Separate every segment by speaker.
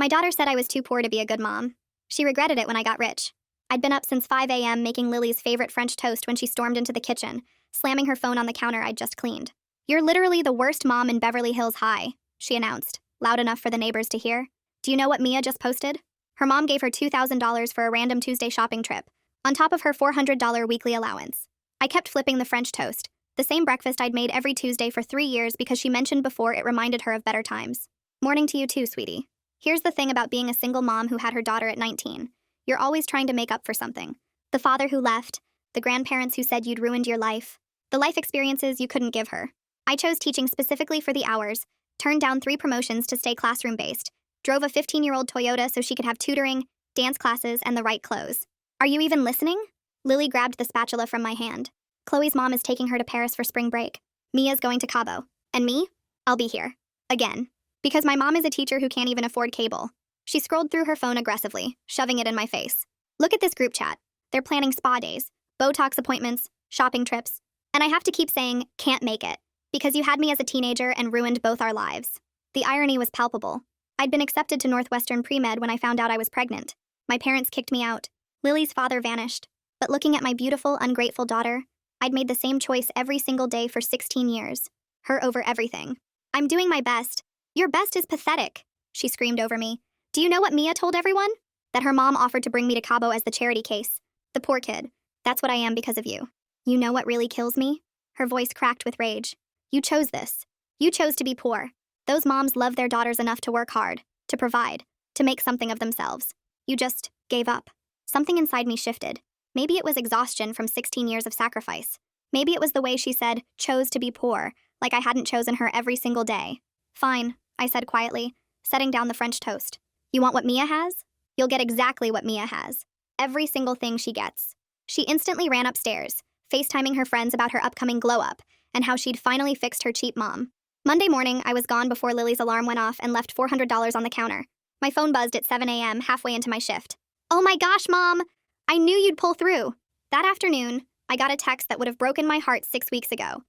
Speaker 1: My daughter said I was too poor to be a good mom. She regretted it when I got rich. I'd been up since 5 a.m. making Lily's favorite French toast when she stormed into the kitchen, slamming her phone on the counter I'd just cleaned. "You're literally the worst mom in Beverly Hills High," she announced, loud enough for the neighbors to hear. "Do you know what Mia just posted? Her mom gave her $2,000 for a random Tuesday shopping trip, on top of her $400 weekly allowance." I kept flipping the French toast, the same breakfast I'd made every Tuesday for 3 years because she mentioned before it reminded her of better times. "Morning to you too, sweetie. Here's the thing about being a single mom who had her daughter at 19. You're always trying to make up for something. The father who left, the grandparents who said you'd ruined your life, the life experiences you couldn't give her. I chose teaching specifically for the hours, turned down 3 promotions to stay classroom-based, drove a 15-year-old Toyota so she could have tutoring, dance classes, and the right clothes. Are you even listening?" Lily grabbed the spatula from my hand. "Chloe's mom is taking her to Paris for spring break. Mia's going to Cabo. And me? I'll be here. Again. Because my mom is a teacher who can't even afford cable." She scrolled through her phone aggressively, shoving it in my face. "Look at this group chat. They're planning spa days, Botox appointments, shopping trips. And I have to keep saying, 'can't make it,' because you had me as a teenager and ruined both our lives." The irony was palpable. I'd been accepted to Northwestern Pre-Med when I found out I was pregnant. My parents kicked me out. Lily's father vanished. But looking at my beautiful, ungrateful daughter, I'd made the same choice every single day for 16 years. Her over everything. "I'm doing my best." "Your best is pathetic," she screamed over me. "Do you know what Mia told everyone? That her mom offered to bring me to Cabo as the charity case. The poor kid. That's what I am because of you. You know what really kills me?" Her voice cracked with rage. "You chose this. You chose to be poor. Those moms love their daughters enough to work hard, to provide, to make something of themselves. You just gave up." Something inside me shifted. Maybe it was exhaustion from 16 years of sacrifice. Maybe it was the way she said, "chose to be poor," like I hadn't chosen her every single day. "Fine," I said quietly, setting down the French toast. "You want what Mia has? You'll get exactly what Mia has. Every single thing she gets." She instantly ran upstairs, FaceTiming her friends about her upcoming glow-up and how she'd finally fixed her cheap mom. Monday morning, I was gone before Lily's alarm went off and left $400 on the counter. My phone buzzed at 7 a.m. halfway into my shift. "Oh my gosh, Mom! I knew you'd pull through." That afternoon, I got a text that would have broken my heart 6 weeks ago.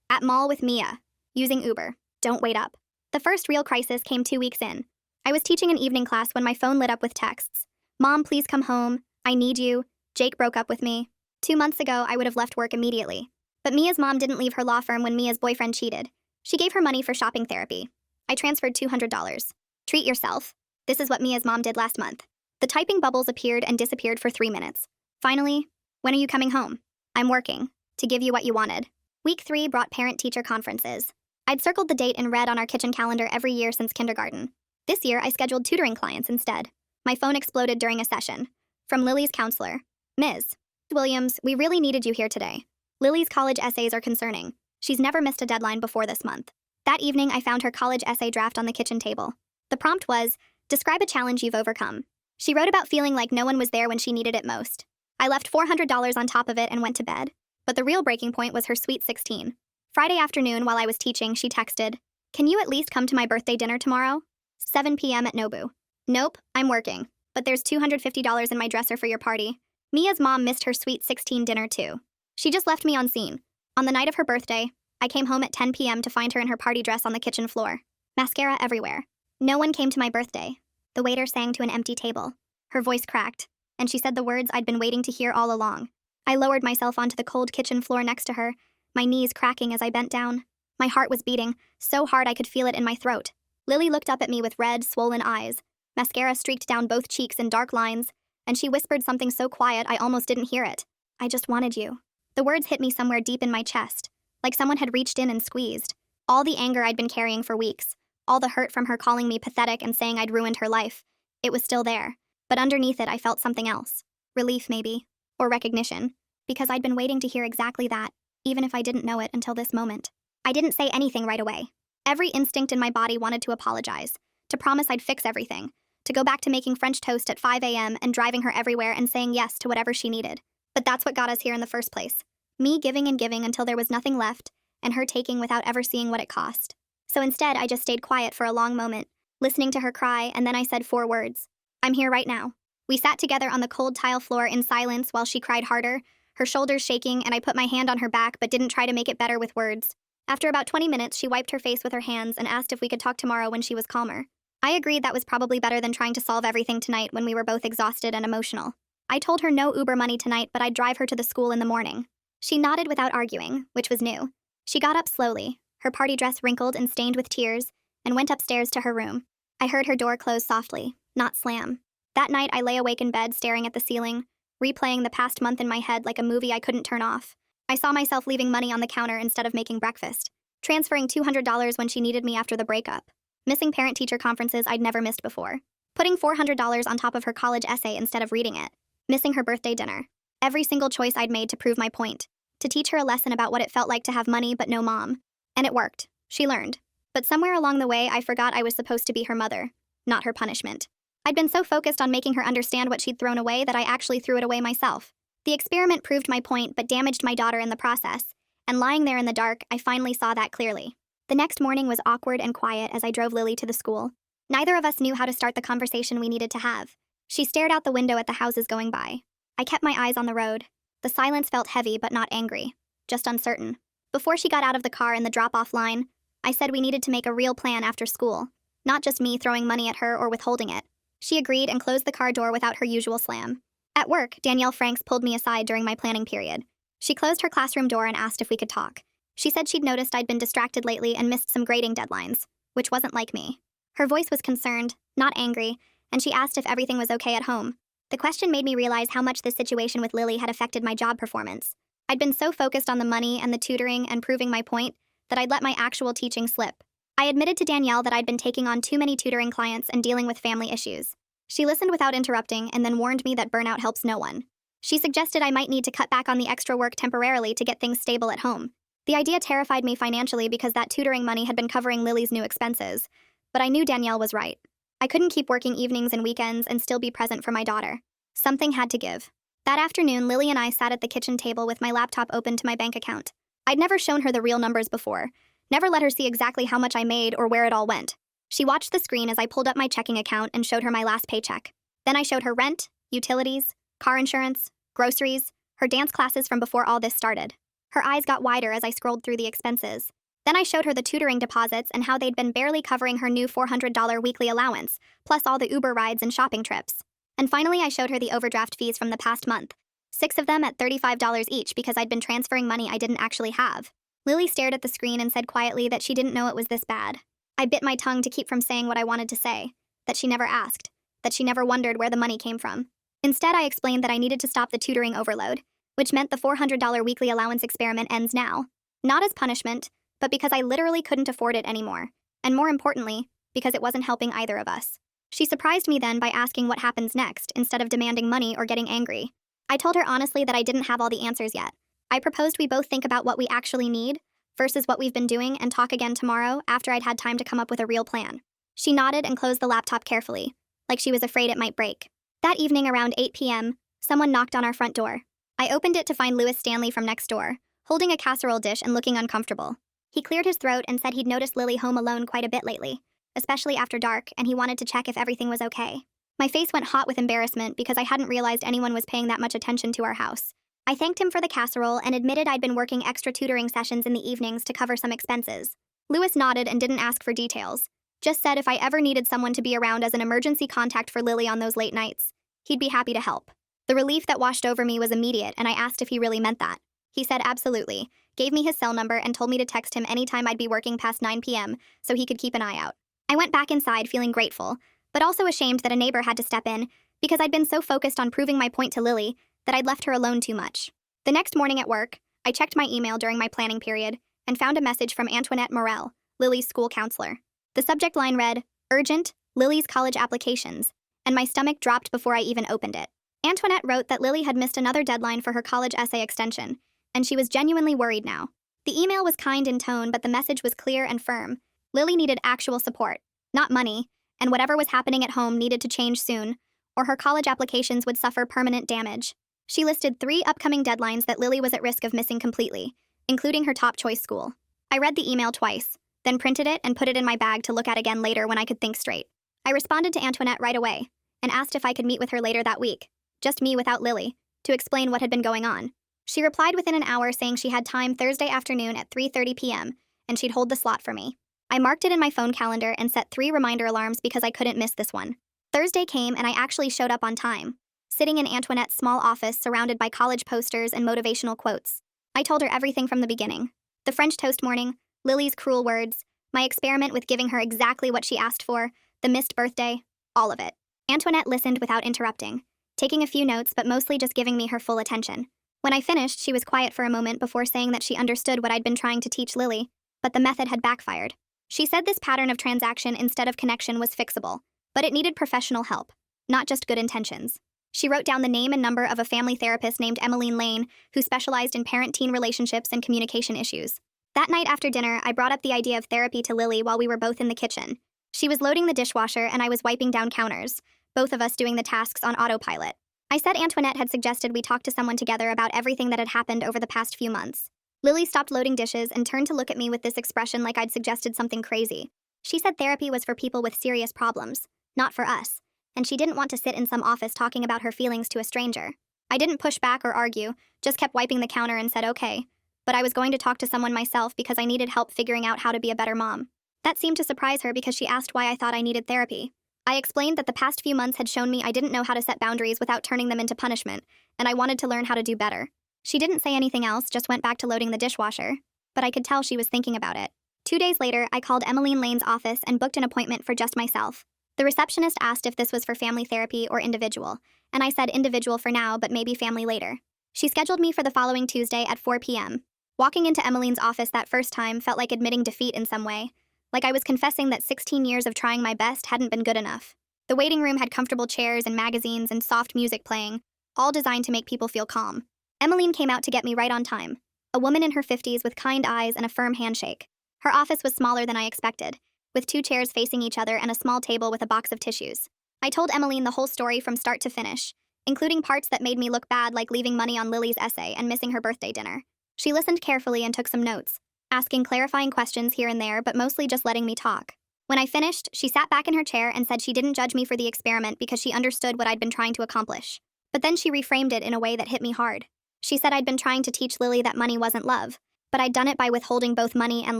Speaker 1: "At mall with Mia. Using Uber. Don't wait up." The first real crisis came 2 weeks in. I was teaching an evening class when my phone lit up with texts. "Mom, please come home. I need you. Jake broke up with me." 2 months ago, I would have left work immediately. But Mia's mom didn't leave her law firm when Mia's boyfriend cheated. She gave her money for shopping therapy. I transferred $200. "Treat yourself." This is what Mia's mom did last month. The typing bubbles appeared and disappeared for 3 minutes. Finally, "When are you coming home?" "I'm working. To give you what you wanted." Week 3 brought parent-teacher conferences. I'd circled the date in red on our kitchen calendar every year since kindergarten. This year, I scheduled tutoring clients instead. My phone exploded during a session. From Lily's counselor. "Ms. Williams, we really needed you here today. Lily's college essays are concerning. She's never missed a deadline before this month." That evening, I found her college essay draft on the kitchen table. The prompt was, "Describe a challenge you've overcome." She wrote about feeling like no one was there when she needed it most. I left $400 on top of it and went to bed. But the real breaking point was her sweet 16. Friday afternoon, while I was teaching, she texted, "Can you at least come to my birthday dinner tomorrow? 7 p.m. at Nobu." "Nope, I'm working. But there's $250 in my dresser for your party." Mia's mom missed her sweet 16 dinner too. She just left me on scene. On the night of her birthday, I came home at 10 p.m. to find her in her party dress on the kitchen floor. Mascara everywhere. "No one came to my birthday." The waiter sang to an empty table. Her voice cracked, and she said the words I'd been waiting to hear all along. I lowered myself onto the cold kitchen floor next to her, my knees cracking as I bent down. My heart was beating, so hard I could feel it in my throat. Lily looked up at me with red, swollen eyes. Mascara streaked down both cheeks in dark lines, and she whispered something so quiet I almost didn't hear it. "I just wanted you." The words hit me somewhere deep in my chest, like someone had reached in and squeezed. All the anger I'd been carrying for weeks, all the hurt from her calling me pathetic and saying I'd ruined her life, it was still there. But underneath it, I felt something else. Relief, maybe. Or recognition. Because I'd been waiting to hear exactly that, even if I didn't know it until this moment. I didn't say anything right away. Every instinct in my body wanted to apologize, to promise I'd fix everything, to go back to making French toast at 5 a.m. and driving her everywhere and saying yes to whatever she needed. But that's what got us here in the first place. Me giving and giving until there was nothing left, and her taking without ever seeing what it cost. So instead, I just stayed quiet for a long moment, listening to her cry, and then I said 4 words. "I'm here right now." We sat together on the cold tile floor in silence while she cried harder, her shoulders shaking, and I put my hand on her back but didn't try to make it better with words. After about 20 minutes, she wiped her face with her hands and asked if we could talk tomorrow when she was calmer. I agreed that was probably better than trying to solve everything tonight when we were both exhausted and emotional. I told her no Uber money tonight, but I'd drive her to the school in the morning. She nodded without arguing, which was new. She got up slowly, her party dress wrinkled and stained with tears, and went upstairs to her room. I heard her door close softly, not slam. That night, I lay awake in bed staring at the ceiling, replaying the past month in my head like a movie I couldn't turn off. I saw myself leaving money on the counter instead of making breakfast, transferring $200 when she needed me after the breakup, missing parent-teacher conferences I'd never missed before, putting $400 on top of her college essay instead of reading it, missing her birthday dinner. Every single choice I'd made to prove my point, to teach her a lesson about what it felt like to have money but no mom. And it worked. She learned. But somewhere along the way, I forgot I was supposed to be her mother, not her punishment. I'd been so focused on making her understand what she'd thrown away that I actually threw it away myself. The experiment proved my point but damaged my daughter in the process, and lying there in the dark, I finally saw that clearly. The next morning was awkward and quiet as I drove Lily to the school. Neither of us knew how to start the conversation we needed to have. She stared out the window at the houses going by. I kept my eyes on the road. The silence felt heavy but not angry, just uncertain. Before she got out of the car in the drop-off line, I said we needed to make a real plan after school, not just me throwing money at her or withholding it. She agreed and closed the car door without her usual slam. At work, Danielle Franks pulled me aside during my planning period. She closed her classroom door and asked if we could talk. She said she'd noticed I'd been distracted lately and missed some grading deadlines, which wasn't like me. Her voice was concerned, not angry, and she asked if everything was okay at home. The question made me realize how much this situation with Lily had affected my job performance. I'd been so focused on the money and the tutoring and proving my point that I'd let my actual teaching slip. I admitted to Danielle that I'd been taking on too many tutoring clients and dealing with family issues. She listened without interrupting and then warned me that burnout helps no one. She suggested I might need to cut back on the extra work temporarily to get things stable at home. The idea terrified me financially because that tutoring money had been covering Lily's new expenses, but I knew Danielle was right. I couldn't keep working evenings and weekends and still be present for my daughter. Something had to give. That afternoon, Lily and I sat at the kitchen table with my laptop open to my bank account. I'd never shown her the real numbers before, never let her see exactly how much I made or where it all went. She watched the screen as I pulled up my checking account and showed her my last paycheck. Then I showed her rent, utilities, car insurance, groceries, her dance classes from before all this started. Her eyes got wider as I scrolled through the expenses. Then I showed her the tutoring deposits and how they'd been barely covering her new $400 weekly allowance, plus all the Uber rides and shopping trips. And finally, I showed her the overdraft fees from the past month, 6 of them at $35 each because I'd been transferring money I didn't actually have. Lily stared at the screen and said quietly that she didn't know it was this bad. I bit my tongue to keep from saying what I wanted to say, that she never asked, that she never wondered where the money came from. Instead, I explained that I needed to stop the tutoring overload, which meant the $400 weekly allowance experiment ends now. Not as punishment, but because I literally couldn't afford it anymore. And more importantly, because it wasn't helping either of us. She surprised me then by asking what happens next instead of demanding money or getting angry. I told her honestly that I didn't have all the answers yet. I proposed we both think about what we actually need versus what we've been doing and talk again tomorrow after I'd had time to come up with a real plan. She nodded and closed the laptop carefully, like she was afraid it might break. That evening around 8 p.m., someone knocked on our front door. I opened it to find Louis Stanley from next door, holding a casserole dish and looking uncomfortable. He cleared his throat and said he'd noticed Lily home alone quite a bit lately, especially after dark, and he wanted to check if everything was okay. My face went hot with embarrassment because I hadn't realized anyone was paying that much attention to our house. I thanked him for the casserole and admitted I'd been working extra tutoring sessions in the evenings to cover some expenses. Louis nodded and didn't ask for details, just said if I ever needed someone to be around as an emergency contact for Lily on those late nights, he'd be happy to help. The relief that washed over me was immediate, and I asked if he really meant that. He said absolutely, gave me his cell number, and told me to text him anytime I'd be working past 9 p.m. so he could keep an eye out. I went back inside feeling grateful, but also ashamed that a neighbor had to step in because I'd been so focused on proving my point to Lily that I'd left her alone too much. The next morning at work, I checked my email during my planning period and found a message from Antoinette Morel, Lily's school counselor. The subject line read, "Urgent, Lily's college applications," and my stomach dropped before I even opened it. Antoinette wrote that Lily had missed another deadline for her college essay extension, and she was genuinely worried now. The email was kind in tone, but the message was clear and firm. Lily needed actual support, not money, and whatever was happening at home needed to change soon, or her college applications would suffer permanent damage. She listed 3 upcoming deadlines that Lily was at risk of missing completely, including her top choice school. I read the email twice, then printed it and put it in my bag to look at again later when I could think straight. I responded to Antoinette right away and asked if I could meet with her later that week, just me without Lily, to explain what had been going on. She replied within an hour saying she had time Thursday afternoon at 3:30 p.m. and she'd hold the slot for me. I marked it in my phone calendar and set 3 reminder alarms because I couldn't miss this one. Thursday came and I actually showed up on time, sitting in Antoinette's small office surrounded by college posters and motivational quotes. I told her everything from the beginning. The French toast morning, Lily's cruel words, my experiment with giving her exactly what she asked for, the missed birthday, all of it. Antoinette listened without interrupting, taking a few notes but mostly just giving me her full attention. When I finished, she was quiet for a moment before saying that she understood what I'd been trying to teach Lily, but the method had backfired. She said this pattern of transaction instead of connection was fixable, but it needed professional help, not just good intentions. She wrote down the name and number of a family therapist named Emmeline Lane, who specialized in parent-teen relationships and communication issues. That night after dinner, I brought up the idea of therapy to Lily while we were both in the kitchen. She was loading the dishwasher and I was wiping down counters, both of us doing the tasks on autopilot. I said Antoinette had suggested we talk to someone together about everything that had happened over the past few months. Lily stopped loading dishes and turned to look at me with this expression like I'd suggested something crazy. She said therapy was for people with serious problems, not for us, and she didn't want to sit in some office talking about her feelings to a stranger. I didn't push back or argue, just kept wiping the counter and said okay, but I was going to talk to someone myself because I needed help figuring out how to be a better mom. That seemed to surprise her because she asked why I thought I needed therapy. I explained that the past few months had shown me I didn't know how to set boundaries without turning them into punishment, and I wanted to learn how to do better. She didn't say anything else, just went back to loading the dishwasher, but I could tell she was thinking about it. 2 days later, I called Emmeline Lane's office and booked an appointment for just myself. The receptionist asked if this was for family therapy or individual, and I said individual for now, but maybe family later. She scheduled me for the following Tuesday at 4 p.m. Walking into Emmeline's office that first time felt like admitting defeat in some way, like I was confessing that 16 years of trying my best hadn't been good enough. The waiting room had comfortable chairs and magazines and soft music playing, all designed to make people feel calm. Emmeline came out to get me right on time, a woman in her 50s with kind eyes and a firm handshake. Her office was smaller than I expected, with 2 chairs facing each other and a small table with a box of tissues. I told Emmeline the whole story from start to finish, including parts that made me look bad like leaving money on Lily's essay and missing her birthday dinner. She listened carefully and took some notes, asking clarifying questions here and there but mostly just letting me talk. When I finished, she sat back in her chair and said she didn't judge me for the experiment because she understood what I'd been trying to accomplish. But then she reframed it in a way that hit me hard. She said I'd been trying to teach Lily that money wasn't love, but I'd done it by withholding both money and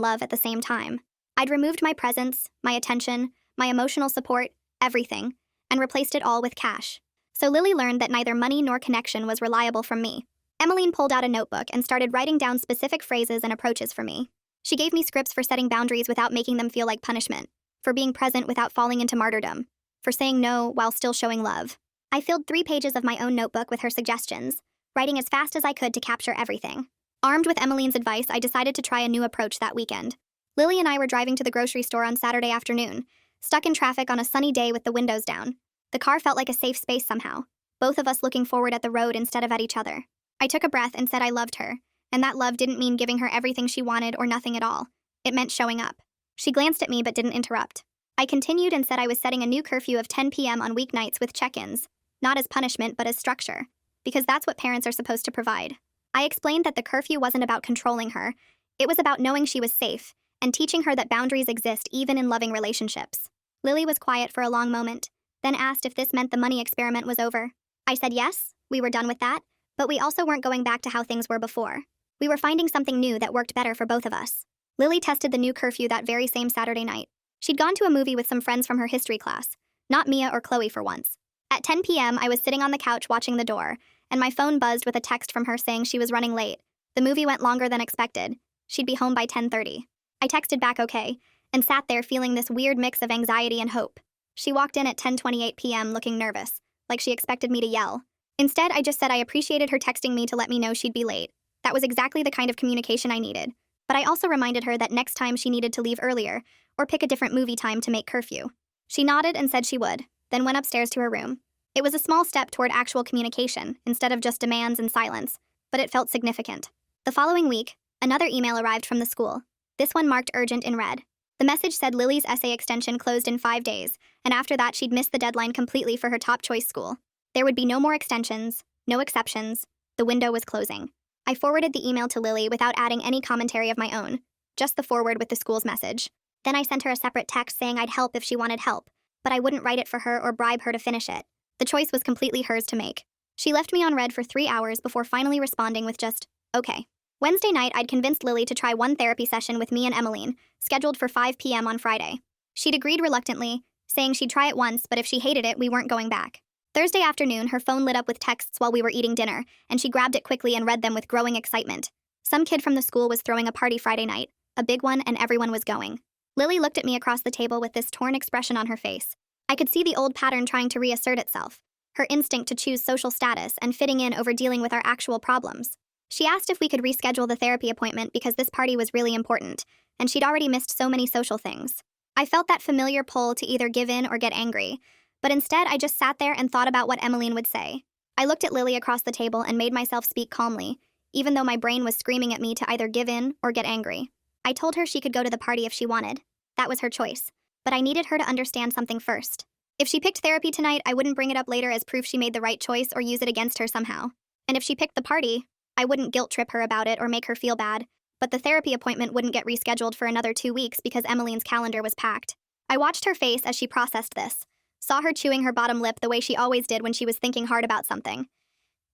Speaker 1: love at the same time. I'd removed my presence, my attention, my emotional support, everything, and replaced it all with cash. So Lily learned that neither money nor connection was reliable from me. Emmeline pulled out a notebook and started writing down specific phrases and approaches for me. She gave me scripts for setting boundaries without making them feel like punishment, for being present without falling into martyrdom, for saying no while still showing love. I filled 3 pages of my own notebook with her suggestions, writing as fast as I could to capture everything. Armed with Emmeline's advice, I decided to try a new approach that weekend. Lily and I were driving to the grocery store on Saturday afternoon, stuck in traffic on a sunny day with the windows down. The car felt like a safe space somehow, both of us looking forward at the road instead of at each other. I took a breath and said I loved her, and that love didn't mean giving her everything she wanted or nothing at all. It meant showing up. She glanced at me but didn't interrupt. I continued and said I was setting a new curfew of 10 p.m. on weeknights with check-ins, not as punishment but as structure, because that's what parents are supposed to provide. I explained that the curfew wasn't about controlling her, it was about knowing she was safe, and teaching her that boundaries exist even in loving relationships. Lily was quiet for a long moment, then asked if this meant the money experiment was over. I said yes, we were done with that, but we also weren't going back to how things were before. We were finding something new that worked better for both of us. Lily tested the new curfew that very same Saturday night. She'd gone to a movie with some friends from her history class, not Mia or Chloe for once. At 10 p.m., I was sitting on the couch watching The Door, and my phone buzzed with a text from her saying she was running late. The movie went longer than expected. She'd be home by 10:30. I texted back okay, and sat there feeling this weird mix of anxiety and hope. She walked in at 10:28 p.m. looking nervous, like she expected me to yell. Instead, I just said I appreciated her texting me to let me know she'd be late. That was exactly the kind of communication I needed. But I also reminded her that next time she needed to leave earlier, or pick a different movie time to make curfew. She nodded and said she would, then went upstairs to her room. It was a small step toward actual communication, instead of just demands and silence, but it felt significant. The following week, another email arrived from the school. This one marked urgent in red. The message said Lily's essay extension closed in 5 days, and after that she'd missed the deadline completely for her top choice school. There would be no more extensions, no exceptions. The window was closing. I forwarded the email to Lily without adding any commentary of my own, just the forward with the school's message. Then I sent her a separate text saying I'd help if she wanted help, but I wouldn't write it for her or bribe her to finish it. The choice was completely hers to make. She left me on red for 3 hours before finally responding with just, okay. Wednesday night, I'd convinced Lily to try one therapy session with me and Emmeline, scheduled for 5 p.m. on Friday. She'd agreed reluctantly, saying she'd try it once, but if she hated it, we weren't going back. Thursday afternoon, her phone lit up with texts while we were eating dinner, and she grabbed it quickly and read them with growing excitement. Some kid from the school was throwing a party Friday night, a big one, and everyone was going. Lily looked at me across the table with this torn expression on her face. I could see the old pattern trying to reassert itself, her instinct to choose social status and fitting in over dealing with our actual problems. She asked if we could reschedule the therapy appointment because this party was really important, and she'd already missed so many social things. I felt that familiar pull to either give in or get angry, but instead I just sat there and thought about what Emmeline would say. I looked at Lily across the table and made myself speak calmly, even though my brain was screaming at me to either give in or get angry. I told her she could go to the party if she wanted. That was her choice. But I needed her to understand something first. If she picked therapy tonight, I wouldn't bring it up later as proof she made the right choice or use it against her somehow. And if she picked the party, I wouldn't guilt trip her about it or make her feel bad. But the therapy appointment wouldn't get rescheduled for another 2 weeks because Emmeline's calendar was packed. I watched her face as she processed this, saw her chewing her bottom lip the way she always did when she was thinking hard about something.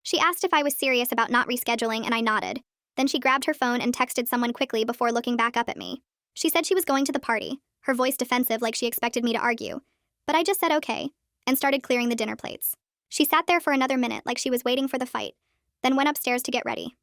Speaker 1: She asked if I was serious about not rescheduling, and I nodded. Then she grabbed her phone and texted someone quickly before looking back up at me. She said she was going to the party, her voice defensive like she expected me to argue. But I just said okay, and started clearing the dinner plates. She sat there for another minute like she was waiting for the fight, then went upstairs to get ready.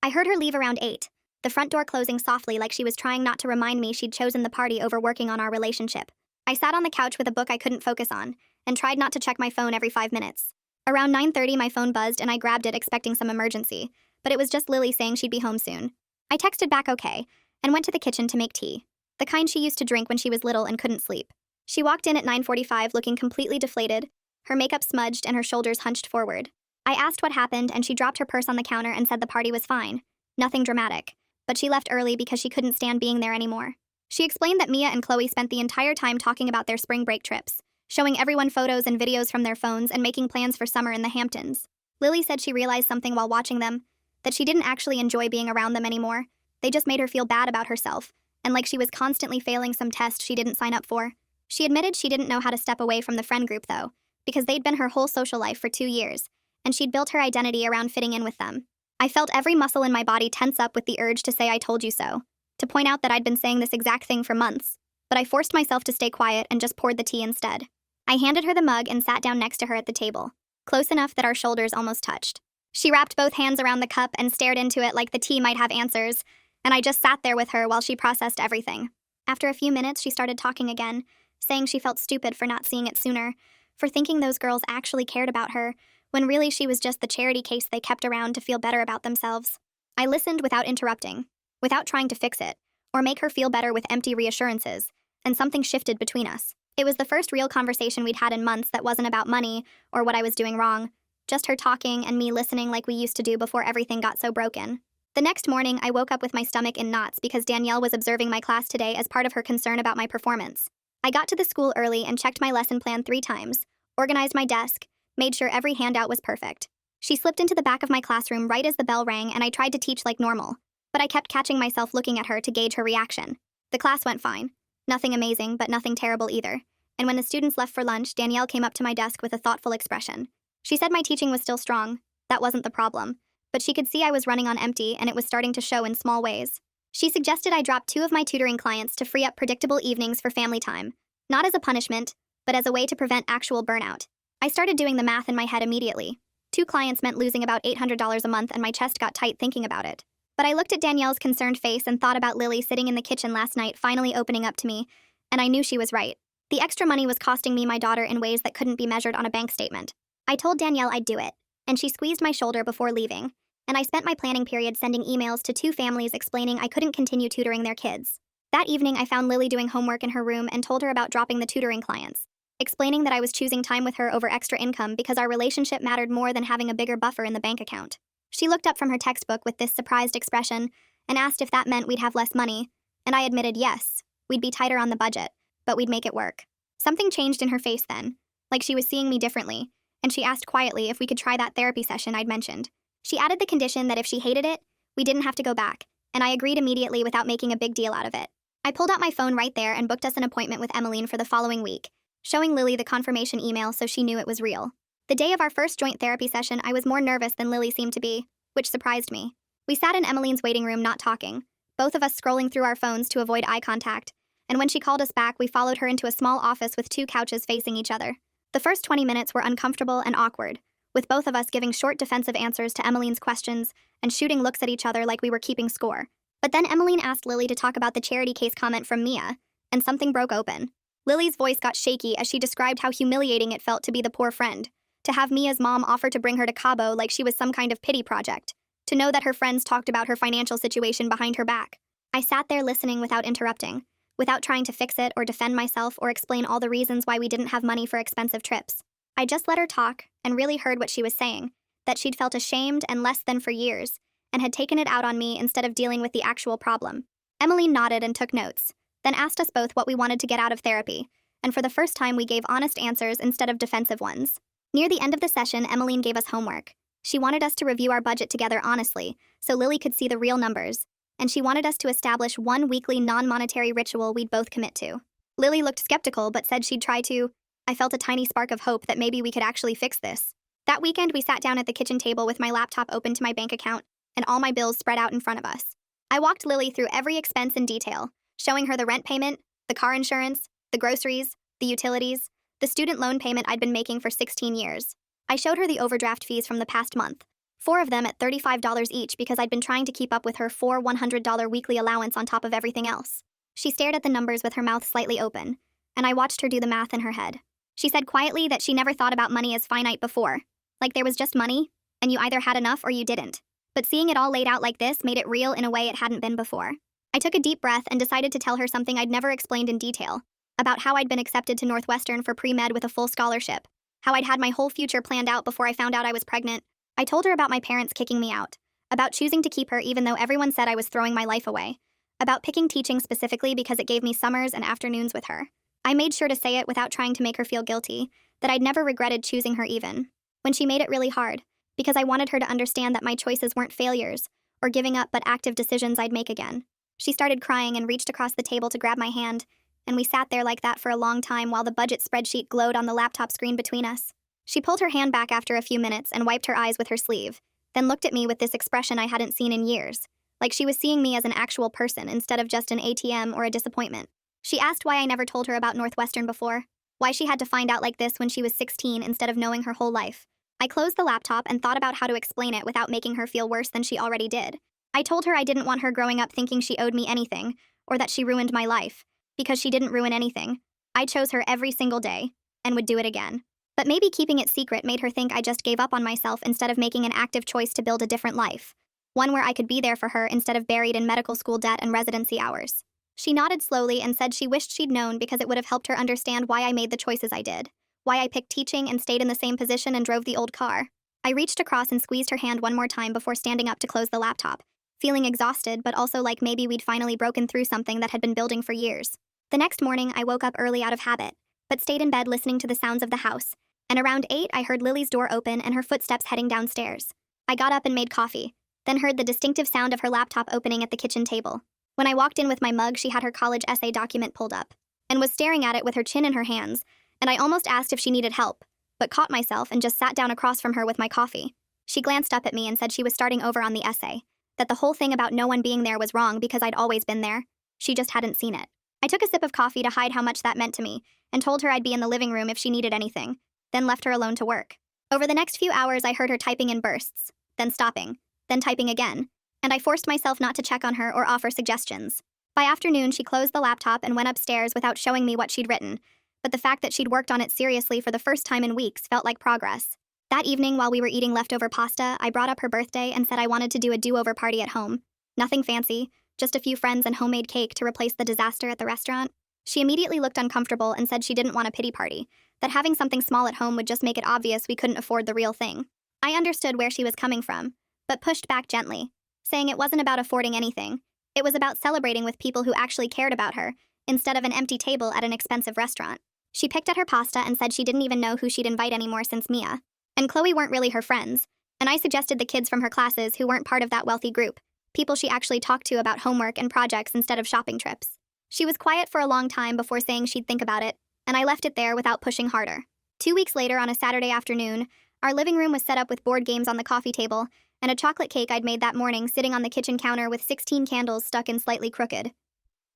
Speaker 1: I heard her leave around 8, the front door closing softly like she was trying not to remind me she'd chosen the party over working on our relationship. I sat on the couch with a book I couldn't focus on, and tried not to check my phone every 5 minutes. Around 9:30 my phone buzzed and I grabbed it expecting some emergency, but it was just Lily saying she'd be home soon. I texted back okay, and went to the kitchen to make tea, the kind she used to drink when she was little and couldn't sleep. She walked in at 9:45 looking completely deflated, her makeup smudged and her shoulders hunched forward. I asked what happened and she dropped her purse on the counter and said the party was fine. Nothing dramatic, but she left early because she couldn't stand being there anymore. She explained that Mia and Chloe spent the entire time talking about their spring break trips, showing everyone photos and videos from their phones and making plans for summer in the Hamptons. Lily said she realized something while watching them, that she didn't actually enjoy being around them anymore. They just made her feel bad about herself, and like she was constantly failing some test she didn't sign up for. She admitted she didn't know how to step away from the friend group though, because they'd been her whole social life for 2 years, and she'd built her identity around fitting in with them. I felt every muscle in my body tense up with the urge to say I told you so, to point out that I'd been saying this exact thing for months, but I forced myself to stay quiet and just poured the tea instead. I handed her the mug and sat down next to her at the table, close enough that our shoulders almost touched. She wrapped both hands around the cup and stared into it like the tea might have answers, and I just sat there with her while she processed everything. After a few minutes, she started talking again, saying she felt stupid for not seeing it sooner, for thinking those girls actually cared about her, when really she was just the charity case they kept around to feel better about themselves. I listened without interrupting, without trying to fix it, or make her feel better with empty reassurances, and something shifted between us. It was the first real conversation we'd had in months that wasn't about money or what I was doing wrong, just her talking and me listening like we used to do before everything got so broken. The next morning, I woke up with my stomach in knots because Danielle was observing my class today as part of her concern about my performance. I got to the school early and checked my lesson plan 3 times, organized my desk, made sure every handout was perfect. She slipped into the back of my classroom right as the bell rang and I tried to teach like normal, but I kept catching myself looking at her to gauge her reaction. The class went fine. Nothing amazing, but nothing terrible either. And when the students left for lunch, Danielle came up to my desk with a thoughtful expression. She said my teaching was still strong. That wasn't the problem. But she could see I was running on empty and it was starting to show in small ways. She suggested I drop 2 of my tutoring clients to free up predictable evenings for family time. Not as a punishment, but as a way to prevent actual burnout. I started doing the math in my head immediately. 2 clients meant losing about $800 a month and my chest got tight thinking about it. But I looked at Danielle's concerned face and thought about Lily sitting in the kitchen last night finally opening up to me, and I knew she was right. The extra money was costing me my daughter in ways that couldn't be measured on a bank statement. I told Danielle I'd do it, and she squeezed my shoulder before leaving, and I spent my planning period sending emails to 2 families explaining I couldn't continue tutoring their kids. That evening, I found Lily doing homework in her room and told her about dropping the tutoring clients, explaining that I was choosing time with her over extra income because our relationship mattered more than having a bigger buffer in the bank account. She looked up from her textbook with this surprised expression and asked if that meant we'd have less money, and I admitted yes, we'd be tighter on the budget, but we'd make it work. Something changed in her face then, like she was seeing me differently, and she asked quietly if we could try that therapy session I'd mentioned. She added the condition that if she hated it, we didn't have to go back, and I agreed immediately without making a big deal out of it. I pulled out my phone right there and booked us an appointment with Emmeline for the following week, showing Lily the confirmation email so she knew it was real. The day of our first joint therapy session, I was more nervous than Lily seemed to be, which surprised me. We sat in Emmeline's waiting room not talking, both of us scrolling through our phones to avoid eye contact, and when she called us back, we followed her into a small office with two couches facing each other. The first 20 minutes were uncomfortable and awkward, with both of us giving short defensive answers to Emmeline's questions and shooting looks at each other like we were keeping score. But then Emmeline asked Lily to talk about the charity case comment from Mia, and something broke open. Lily's voice got shaky as she described how humiliating it felt to be the poor friend, to have Mia's mom offer to bring her to Cabo like she was some kind of pity project, to know that her friends talked about her financial situation behind her back. I sat there listening without interrupting, without trying to fix it or defend myself or explain all the reasons why we didn't have money for expensive trips. I just let her talk and really heard what she was saying, that she'd felt ashamed and less than for years, and had taken it out on me instead of dealing with the actual problem. Emmeline nodded and took notes, then asked us both what we wanted to get out of therapy, and for the first time we gave honest answers instead of defensive ones. Near the end of the session, Emmeline gave us homework. She wanted us to review our budget together honestly, so Lily could see the real numbers, and she wanted us to establish one weekly non-monetary ritual we'd both commit to. Lily looked skeptical but said she'd try to. I felt a tiny spark of hope that maybe we could actually fix this. That weekend, we sat down at the kitchen table with my laptop open to my bank account and all my bills spread out in front of us. I walked Lily through every expense in detail, showing her the rent payment, the car insurance, the groceries, the utilities, the student loan payment I'd been making for 16 years. I showed her the overdraft fees from the past month, 4 of them at $35 each because I'd been trying to keep up with her $100 weekly allowance on top of everything else. She stared at the numbers with her mouth slightly open, and I watched her do the math in her head. She said quietly that she never thought about money as finite before, like there was just money, and you either had enough or you didn't. But seeing it all laid out like this made it real in a way it hadn't been before. I took a deep breath and decided to tell her something I'd never explained in detail, about how I'd been accepted to Northwestern for pre-med with a full scholarship, how I'd had my whole future planned out before I found out I was pregnant. I told her about my parents kicking me out, about choosing to keep her even though everyone said I was throwing my life away, about picking teaching specifically because it gave me summers and afternoons with her. I made sure to say it without trying to make her feel guilty, that I'd never regretted choosing her even, when she made it really hard, because I wanted her to understand that my choices weren't failures, or giving up but active decisions I'd make again. She started crying and reached across the table to grab my hand, and we sat there like that for a long time while the budget spreadsheet glowed on the laptop screen between us. She pulled her hand back after a few minutes and wiped her eyes with her sleeve, then looked at me with this expression I hadn't seen in years, like she was seeing me as an actual person instead of just an ATM or a disappointment. She asked why I never told her about Northwestern before, why she had to find out like this when she was 16 instead of knowing her whole life. I closed the laptop and thought about how to explain it without making her feel worse than she already did. I told her I didn't want her growing up thinking she owed me anything, or that she ruined my life, because she didn't ruin anything. I chose her every single day, and would do it again. But maybe keeping it secret made her think I just gave up on myself instead of making an active choice to build a different life, one where I could be there for her instead of buried in medical school debt and residency hours. She nodded slowly and said she wished she'd known because it would have helped her understand why I made the choices I did, why I picked teaching and stayed in the same position and drove the old car. I reached across and squeezed her hand one more time before standing up to close the laptop, feeling exhausted but also like maybe we'd finally broken through something that had been building for years. The next morning, I woke up early out of habit, but stayed in bed listening to the sounds of the house, and around 8 I heard Lily's door open and her footsteps heading downstairs. I got up and made coffee, then heard the distinctive sound of her laptop opening at the kitchen table. When I walked in with my mug, she had her college essay document pulled up, and was staring at it with her chin in her hands, and I almost asked if she needed help, but caught myself and just sat down across from her with my coffee. She glanced up at me and said she was starting over on the essay, that the whole thing about no one being there was wrong because I'd always been there. She just hadn't seen it. I took a sip of coffee to hide how much that meant to me, and told her I'd be in the living room if she needed anything, then left her alone to work. Over the next few hours, I heard her typing in bursts, then stopping, then typing again, and I forced myself not to check on her or offer suggestions. By afternoon, she closed the laptop and went upstairs without showing me what she'd written, but the fact that she'd worked on it seriously for the first time in weeks felt like progress. That evening, while we were eating leftover pasta, I brought up her birthday and said I wanted to do a do-over party at home. Nothing fancy, just a few friends and homemade cake to replace the disaster at the restaurant. She immediately looked uncomfortable and said she didn't want a pity party, that having something small at home would just make it obvious we couldn't afford the real thing. I understood where she was coming from, but pushed back gently, saying it wasn't about affording anything. It was about celebrating with people who actually cared about her, instead of an empty table at an expensive restaurant. She picked at her pasta and said she didn't even know who she'd invite anymore since Mia and Chloe weren't really her friends, and I suggested the kids from her classes who weren't part of that wealthy group, people she actually talked to about homework and projects instead of shopping trips. She was quiet for a long time before saying she'd think about it, and I left it there without pushing harder. 2 weeks later, on a Saturday afternoon, Our living room was set up with board games on the coffee table, and a chocolate cake I'd made that morning sitting on the kitchen counter with 16 candles stuck in slightly crooked.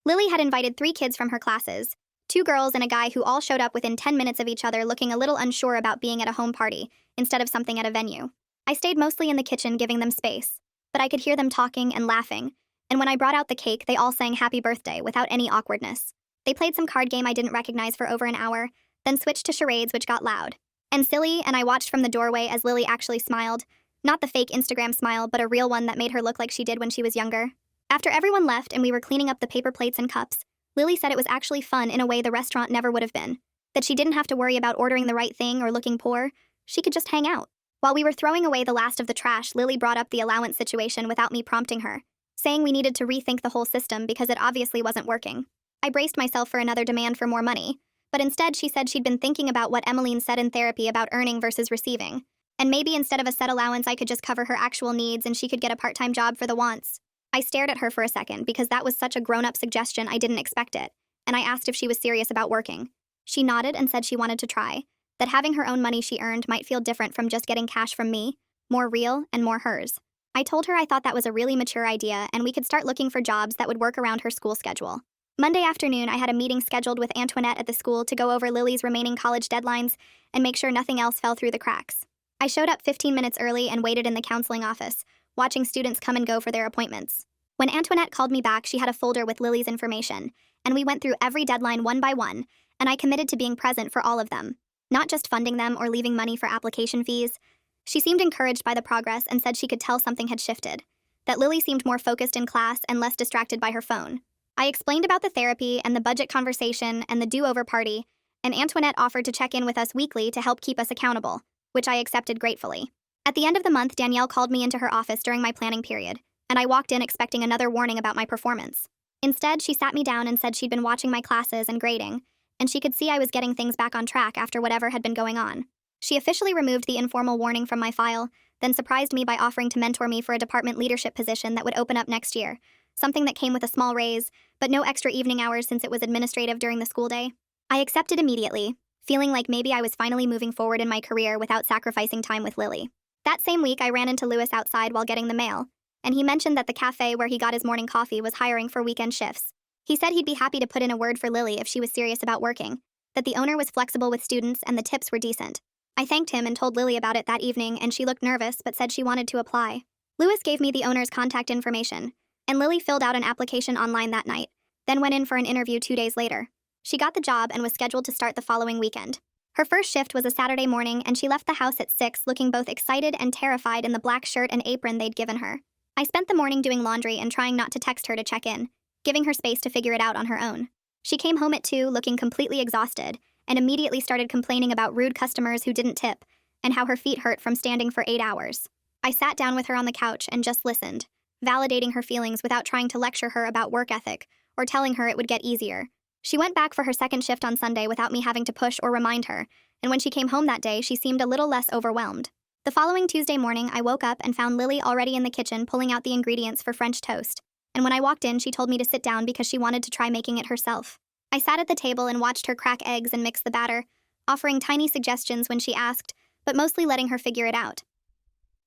Speaker 1: Lily had invited 3 kids from her classes, 2 girls and a guy who all showed up within 10 minutes of each other looking a little unsure about being at a home party, instead of something at a venue. I stayed mostly in the kitchen giving them space, but I could hear them talking and laughing, and when I brought out the cake, they all sang happy birthday without any awkwardness. They played some card game I didn't recognize for over an hour, then switched to charades which got loud and silly, and I watched from the doorway as Lily actually smiled. Not the fake Instagram smile, but a real one that made her look like she did when she was younger. After everyone left and we were cleaning up the paper plates and cups, Lily said it was actually fun in a way the restaurant never would have been. That she didn't have to worry about ordering the right thing or looking poor. She could just hang out. While we were throwing away the last of the trash, Lily brought up the allowance situation without me prompting her, saying we needed to rethink the whole system because it obviously wasn't working. I braced myself for another demand for more money, but instead she said she'd been thinking about what Emmeline said in therapy about earning versus receiving. And maybe instead of a set allowance, I could just cover her actual needs and she could get a part-time job for the wants. I stared at her for a second because that was such a grown-up suggestion I didn't expect it, and I asked if she was serious about working. She nodded and said she wanted to try, that having her own money she earned might feel different from just getting cash from me, more real and more hers. I told her I thought that was a really mature idea and we could start looking for jobs that would work around her school schedule. Monday afternoon, I had a meeting scheduled with Antoinette at the school to go over Lily's remaining college deadlines and make sure nothing else fell through the cracks. I showed up 15 minutes early and waited in the counseling office, watching students come and go for their appointments. When Antoinette called me back, she had a folder with Lily's information, and we went through every deadline one by one, and I committed to being present for all of them, not just funding them or leaving money for application fees. She seemed encouraged by the progress and said she could tell something had shifted, that Lily seemed more focused in class and less distracted by her phone. I explained about the therapy and the budget conversation and the do-over party, and Antoinette offered to check in with us weekly to help keep us accountable, which I accepted gratefully. At the end of the month, Danielle called me into her office during my planning period, and I walked in expecting another warning about my performance. Instead, she sat me down and said she'd been watching my classes and grading, and she could see I was getting things back on track after whatever had been going on. She officially removed the informal warning from my file, then surprised me by offering to mentor me for a department leadership position that would open up next year, something that came with a small raise, but no extra evening hours since it was administrative during the school day. I accepted immediately, feeling like maybe I was finally moving forward in my career without sacrificing time with Lily. That same week, I ran into Lewis outside while getting the mail, and he mentioned that the cafe where he got his morning coffee was hiring for weekend shifts. He said he'd be happy to put in a word for Lily if she was serious about working, that the owner was flexible with students and the tips were decent. I thanked him and told Lily about it that evening, and she looked nervous but said she wanted to apply. Lewis gave me the owner's contact information, and Lily filled out an application online that night, then went in for an interview 2 days later. She got the job and was scheduled to start the following weekend. Her first shift was a Saturday morning, and she left the house at 6 looking both excited and terrified in the black shirt and apron they'd given her. I spent the morning doing laundry and trying not to text her to check in, giving her space to figure it out on her own. She came home at 2 looking completely exhausted, and immediately started complaining about rude customers who didn't tip, and how her feet hurt from standing for 8 hours. I sat down with her on the couch and just listened, validating her feelings without trying to lecture her about work ethic or telling her it would get easier. She went back for her second shift on Sunday without me having to push or remind her, and when she came home that day, she seemed a little less overwhelmed. The following Tuesday morning, I woke up and found Lily already in the kitchen pulling out the ingredients for French toast, and when I walked in, she told me to sit down because she wanted to try making it herself. I sat at the table and watched her crack eggs and mix the batter, offering tiny suggestions when she asked, but mostly letting her figure it out.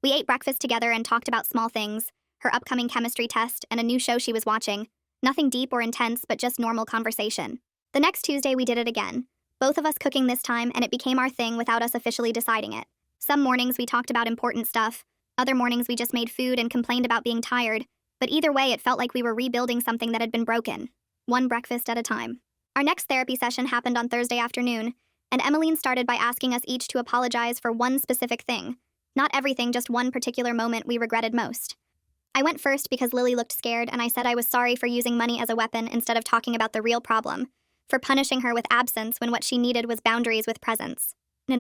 Speaker 1: We ate breakfast together and talked about small things, her upcoming chemistry test, and a new show she was watching. Nothing deep or intense, but just normal conversation. The next Tuesday, we did it again, both of us cooking this time, and it became our thing without us officially deciding it. Some mornings we talked about important stuff, other mornings we just made food and complained about being tired, but either way it felt like we were rebuilding something that had been broken, one breakfast at a time. Our next therapy session happened on Thursday afternoon, and Emmeline started by asking us each to apologize for one specific thing. Not everything, just one particular moment we regretted most. I went first because Lily looked scared, and I said I was sorry for using money as a weapon instead of talking about the real problem, for punishing her with absence when what she needed was boundaries with presence.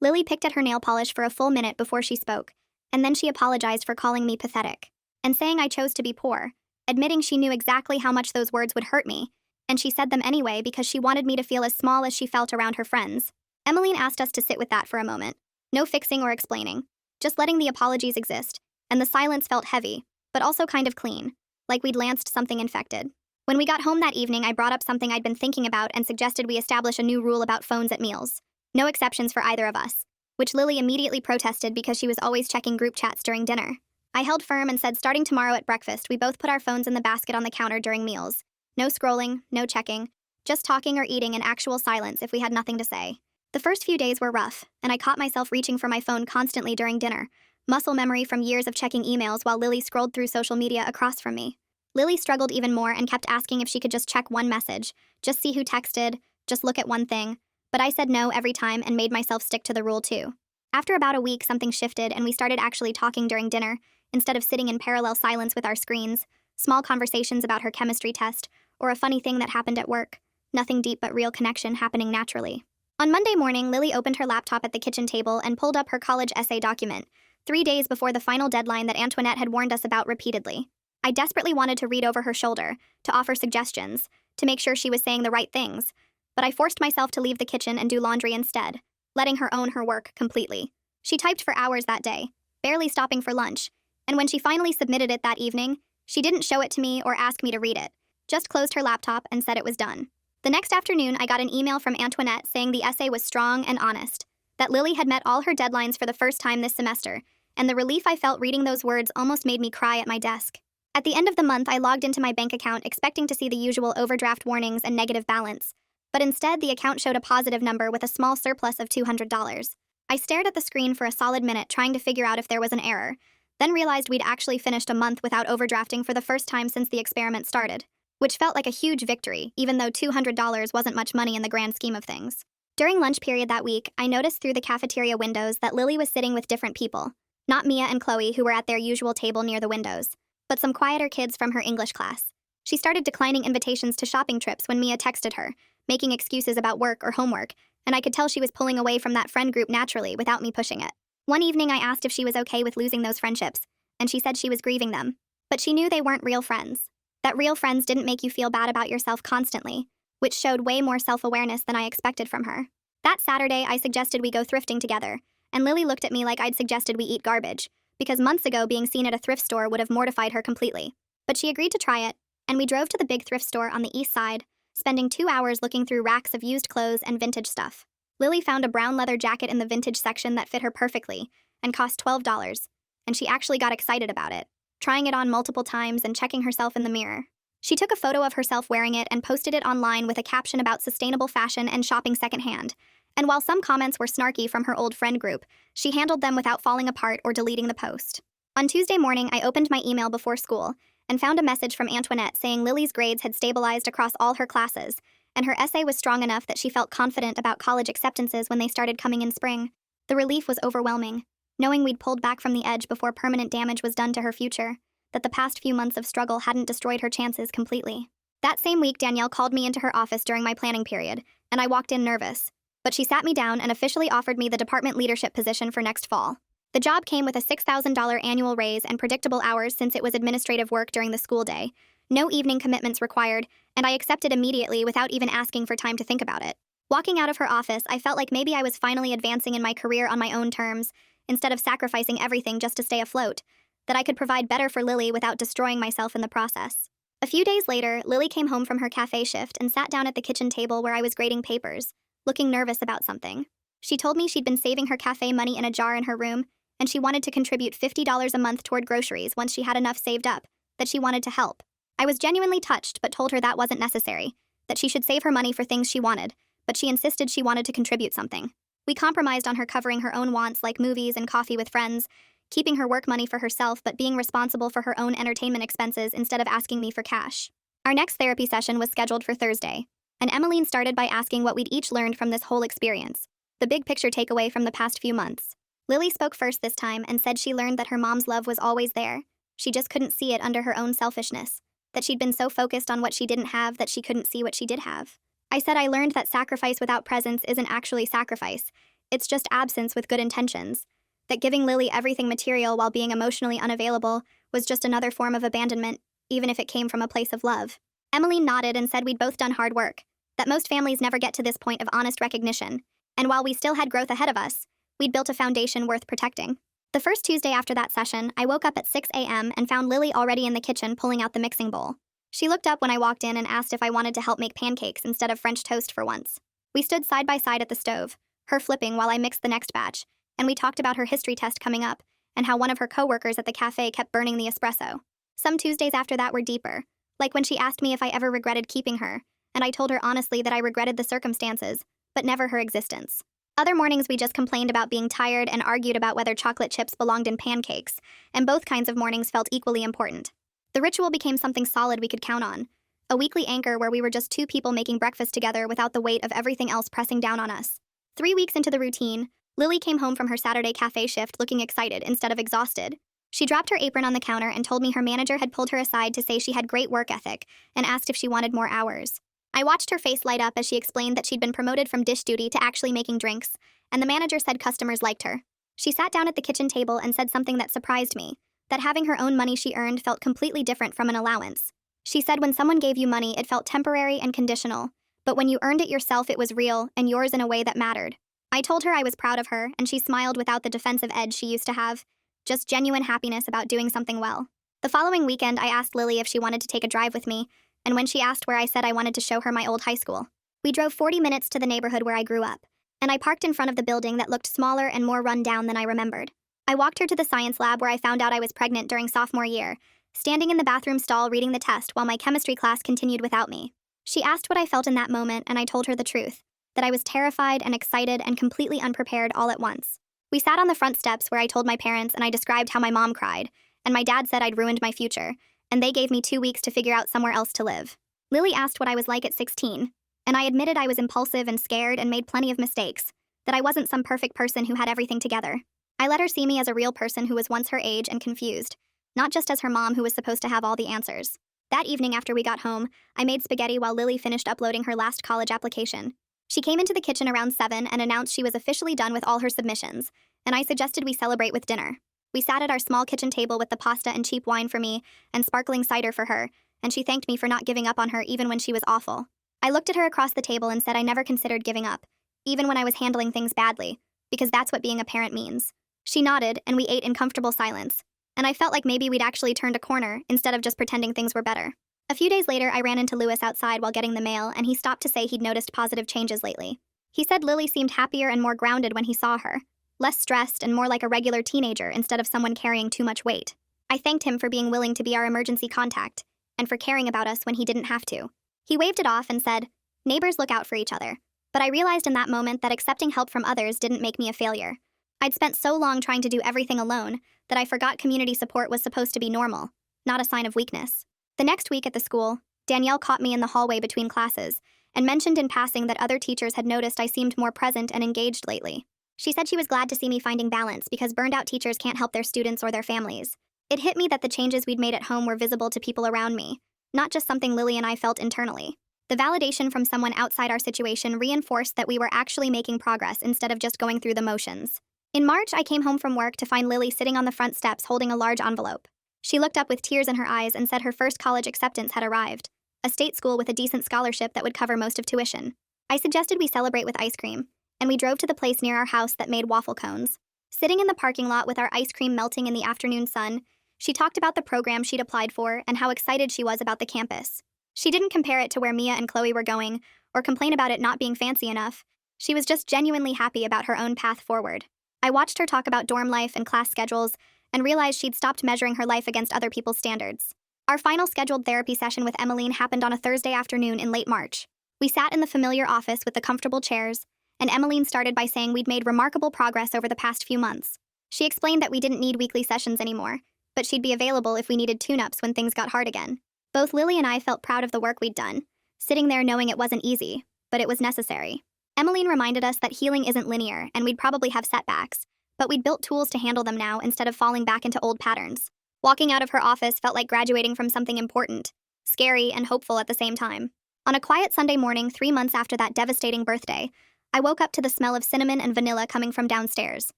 Speaker 1: Lily picked at her nail polish for a full minute before she spoke, and then she apologized for calling me pathetic, and saying I chose to be poor, admitting she knew exactly how much those words would hurt me, and she said them anyway because she wanted me to feel as small as she felt around her friends. Emmeline asked us to sit with that for a moment. No fixing or explaining, just letting the apologies exist, and the silence felt heavy, but also kind of clean, like we'd lanced something infected. When we got home that evening, I brought up something I'd been thinking about and suggested we establish a new rule about phones at meals. No exceptions for either of us. which Lily immediately protested because she was always checking group chats during dinner. I held firm and said starting tomorrow at breakfast, we both put our phones in the basket on the counter during meals. No scrolling, no checking, just talking or eating in actual silence if we had nothing to say. The first few days were rough, and I caught myself reaching for my phone constantly during dinner, muscle memory from years of checking emails while Lily scrolled through social media across from me. Lily struggled even more and kept asking if she could just check one message, just see who texted, just look at one thing, but I said no every time and made myself stick to the rule too. After about a week, something shifted and we started actually talking during dinner, instead of sitting in parallel silence with our screens, small conversations about her chemistry test, or a funny thing that happened at work. Nothing deep but real connection happening naturally. On Monday morning, Lily opened her laptop at the kitchen table and pulled up her college essay document, 3 days before the final deadline that Antoinette had warned us about repeatedly. I desperately wanted to read over her shoulder, to offer suggestions, to make sure she was saying the right things, but I forced myself to leave the kitchen and do laundry instead, letting her own her work completely. She typed for hours that day, barely stopping for lunch, and when she finally submitted it that evening, she didn't show it to me or ask me to read it, just closed her laptop and said it was done. The next afternoon, I got an email from Antoinette saying the essay was strong and honest, that Lily had met all her deadlines for the first time this semester, and the relief I felt reading those words almost made me cry at my desk. At the end of the month, I logged into my bank account expecting to see the usual overdraft warnings and negative balance, but instead the account showed a positive number with a small surplus of $200. I stared at the screen for a solid minute trying to figure out if there was an error, then realized we'd actually finished a month without overdrafting for the first time since the experiment started, which felt like a huge victory, even though $200 wasn't much money in the grand scheme of things. During lunch period that week, I noticed through the cafeteria windows that Lily was sitting with different people, not Mia and Chloe, who were at their usual table near the windows, but some quieter kids from her English class. She started declining invitations to shopping trips when Mia texted her, making excuses about work or homework, and I could tell she was pulling away from that friend group naturally without me pushing it. One evening I asked if she was okay with losing those friendships, and she said she was grieving them, but she knew they weren't real friends. That real friends didn't make you feel bad about yourself constantly, which showed way more self-awareness than I expected from her. That Saturday, I suggested we go thrifting together, and Lily looked at me like I'd suggested we eat garbage, because months ago being seen at a thrift store would have mortified her completely. But she agreed to try it, and we drove to the big thrift store on the east side, spending 2 hours looking through racks of used clothes and vintage stuff. Lily found a brown leather jacket in the vintage section that fit her perfectly and cost $12, and she actually got excited about it, trying it on multiple times and checking herself in the mirror. She took a photo of herself wearing it and posted it online with a caption about sustainable fashion and shopping secondhand. And while some comments were snarky from her old friend group, she handled them without falling apart or deleting the post. On Tuesday morning, I opened my email before school and found a message from Antoinette saying Lily's grades had stabilized across all her classes, and her essay was strong enough that she felt confident about college acceptances when they started coming in spring. The relief was overwhelming, knowing we'd pulled back from the edge before permanent damage was done to her future, that the past few months of struggle hadn't destroyed her chances completely. That same week, Danielle called me into her office during my planning period, and I walked in nervous. But she sat me down and officially offered me the department leadership position for next fall. The job came with a $6,000 annual raise and predictable hours since it was administrative work during the school day, no evening commitments required, and I accepted immediately without even asking for time to think about it. Walking out of her office, I felt like maybe I was finally advancing in my career on my own terms, instead of sacrificing everything just to stay afloat, that I could provide better for Lily without destroying myself in the process. A few days later, Lily came home from her cafe shift and sat down at the kitchen table where I was grading papers, looking nervous about something. She told me she'd been saving her cafe money in a jar in her room, and she wanted to contribute $50 a month toward groceries once she had enough saved up, that she wanted to help. I was genuinely touched but told her that wasn't necessary, that she should save her money for things she wanted, but she insisted she wanted to contribute something. We compromised on her covering her own wants like movies and coffee with friends, keeping her work money for herself but being responsible for her own entertainment expenses instead of asking me for cash. Our next therapy session was scheduled for Thursday, and Emmeline started by asking what we'd each learned from this whole experience, the big picture takeaway from the past few months. Lily spoke first this time and said she learned that her mom's love was always there. She just couldn't see it under her own selfishness, that she'd been so focused on what she didn't have that she couldn't see what she did have. I said I learned that sacrifice without presence isn't actually sacrifice, it's just absence with good intentions, that giving Lily everything material while being emotionally unavailable was just another form of abandonment, even if it came from a place of love. Emmeline nodded and said we'd both done hard work, that most families never get to this point of honest recognition, and while we still had growth ahead of us, we'd built a foundation worth protecting. The first Tuesday after that session, I woke up at 6 a.m. and found Lily already in the kitchen pulling out the mixing bowl. She looked up when I walked in and asked if I wanted to help make pancakes instead of French toast for once. We stood side by side at the stove, her flipping while I mixed the next batch, and we talked about her history test coming up and how one of her coworkers at the cafe kept burning the espresso. Some Tuesdays after that were deeper, like when she asked me if I ever regretted keeping her, and I told her honestly that I regretted the circumstances, but never her existence. Other mornings we just complained about being tired and argued about whether chocolate chips belonged in pancakes, and both kinds of mornings felt equally important. The ritual became something solid we could count on, a weekly anchor where we were just two people making breakfast together without the weight of everything else pressing down on us. 3 weeks into the routine, Lily came home from her Saturday cafe shift looking excited instead of exhausted. She dropped her apron on the counter and told me her manager had pulled her aside to say she had great work ethic and asked if she wanted more hours. I watched her face light up as she explained that she'd been promoted from dish duty to actually making drinks, and the manager said customers liked her. She sat down at the kitchen table and said something that surprised me, that having her own money she earned felt completely different from an allowance. She said when someone gave you money, it felt temporary and conditional, but when you earned it yourself, it was real and yours in a way that mattered. I told her I was proud of her, and she smiled without the defensive edge she used to have, just genuine happiness about doing something well. The following weekend, I asked Lily if she wanted to take a drive with me, and when she asked where, I said I wanted to show her my old high school. We drove 40 minutes to the neighborhood where I grew up, and I parked in front of the building that looked smaller and more run down than I remembered. I walked her to the science lab where I found out I was pregnant during sophomore year, standing in the bathroom stall reading the test while my chemistry class continued without me. She asked what I felt in that moment, and I told her the truth, that I was terrified and excited and completely unprepared all at once. We sat on the front steps where I told my parents and I described how my mom cried, and my dad said I'd ruined my future, and they gave me 2 weeks to figure out somewhere else to live. Lily asked what I was like at 16, and I admitted I was impulsive and scared and made plenty of mistakes, that I wasn't some perfect person who had everything together. I let her see me as a real person who was once her age and confused, not just as her mom who was supposed to have all the answers. That evening after we got home, I made spaghetti while Lily finished uploading her last college application. She came into the kitchen around 7 and announced she was officially done with all her submissions, and I suggested we celebrate with dinner. We sat at our small kitchen table with the pasta and cheap wine for me and sparkling cider for her, and she thanked me for not giving up on her even when she was awful. I looked at her across the table and said I never considered giving up, even when I was handling things badly, because that's what being a parent means. She nodded, and we ate in comfortable silence, and I felt like maybe we'd actually turned a corner instead of just pretending things were better. A few days later, I ran into Lewis outside while getting the mail, and he stopped to say he'd noticed positive changes lately. He said Lily seemed happier and more grounded when he saw her, less stressed and more like a regular teenager instead of someone carrying too much weight. I thanked him for being willing to be our emergency contact, and for caring about us when he didn't have to. He waved it off and said, "Neighbors look out for each other." But I realized in that moment that accepting help from others didn't make me a failure. I'd spent so long trying to do everything alone that I forgot community support was supposed to be normal, not a sign of weakness. The next week at the school, Danielle caught me in the hallway between classes and mentioned in passing that other teachers had noticed I seemed more present and engaged lately. She said she was glad to see me finding balance because burned-out teachers can't help their students or their families. It hit me that the changes we'd made at home were visible to people around me, not just something Lily and I felt internally. The validation from someone outside our situation reinforced that we were actually making progress instead of just going through the motions. In March, I came home from work to find Lily sitting on the front steps holding a large envelope. She looked up with tears in her eyes and said her first college acceptance had arrived, a state school with a decent scholarship that would cover most of tuition. I suggested we celebrate with ice cream, and we drove to the place near our house that made waffle cones. Sitting in the parking lot with our ice cream melting in the afternoon sun, she talked about the program she'd applied for and how excited she was about the campus. She didn't compare it to where Mia and Chloe were going, or complain about it not being fancy enough. She was just genuinely happy about her own path forward. I watched her talk about dorm life and class schedules, and realized she'd stopped measuring her life against other people's standards. Our final scheduled therapy session with Emmeline happened on a Thursday afternoon in late March. We sat in the familiar office with the comfortable chairs, and Emmeline started by saying we'd made remarkable progress over the past few months. She explained that we didn't need weekly sessions anymore, but she'd be available if we needed tune-ups when things got hard again. Both Lily and I felt proud of the work we'd done, sitting there knowing it wasn't easy, but it was necessary. Emmeline reminded us that healing isn't linear and we'd probably have setbacks, but we'd built tools to handle them now instead of falling back into old patterns. Walking out of her office felt like graduating from something important, scary and hopeful at the same time. On a quiet Sunday morning 3 months after that devastating birthday, I woke up to the smell of cinnamon and vanilla coming from downstairs.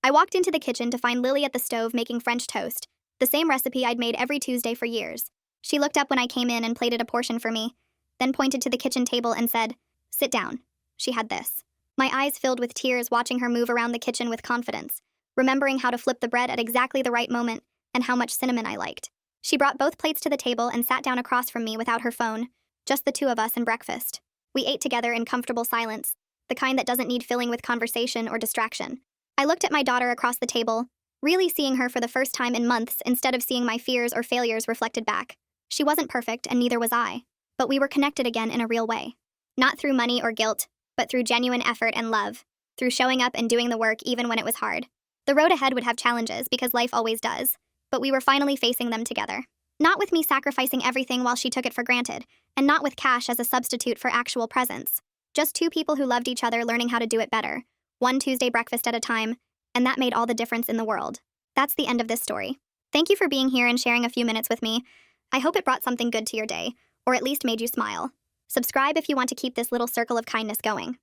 Speaker 1: I walked into the kitchen to find Lily at the stove making French toast, the same recipe I'd made every Tuesday for years. She looked up when I came in and plated a portion for me, then pointed to the kitchen table and said, "Sit down." She had this. My eyes filled with tears watching her move around the kitchen with confidence, remembering how to flip the bread at exactly the right moment and how much cinnamon I liked. She brought both plates to the table and sat down across from me without her phone, just the two of us and breakfast. We ate together in comfortable silence, the kind that doesn't need filling with conversation or distraction. I looked at my daughter across the table, really seeing her for the first time in months instead of seeing my fears or failures reflected back. She wasn't perfect, and neither was I. But we were connected again in a real way. Not through money or guilt, but through genuine effort and love, through showing up and doing the work even when it was hard. The road ahead would have challenges, because life always does, but we were finally facing them together. Not with me sacrificing everything while she took it for granted, and not with cash as a substitute for actual presence. Just two people who loved each other learning how to do it better, one Tuesday breakfast at a time, and that made all the difference in the world. That's the end of this story. Thank you for being here and sharing a few minutes with me. I hope it brought something good to your day, or at least made you smile. Subscribe if you want to keep this little circle of kindness going.